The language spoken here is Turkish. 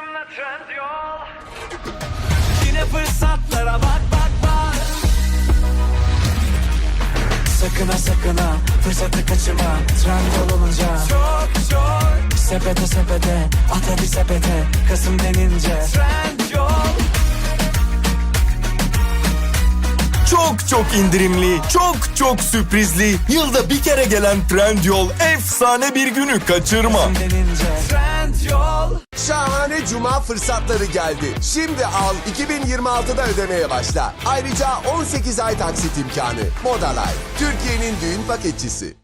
Trendyol. Yine fırsatlara bak bak bak. Sakın ha sakın ha, fırsatı kaçırma. Trendyol olunca çok çok. Sepete sepete, at hadi sepete. Kasım denince Trendyol. Çok indirimli, çok sürprizli. Yılda bir kere gelen Trendyol efsane bir günü kaçırma. Kasım denince Trendyol. Şahane cuma fırsatları geldi. Şimdi al 2026'da ödemeye başla. Ayrıca 18 ay taksit imkanı. Moda Life, Türkiye'nin düğün paketçisi.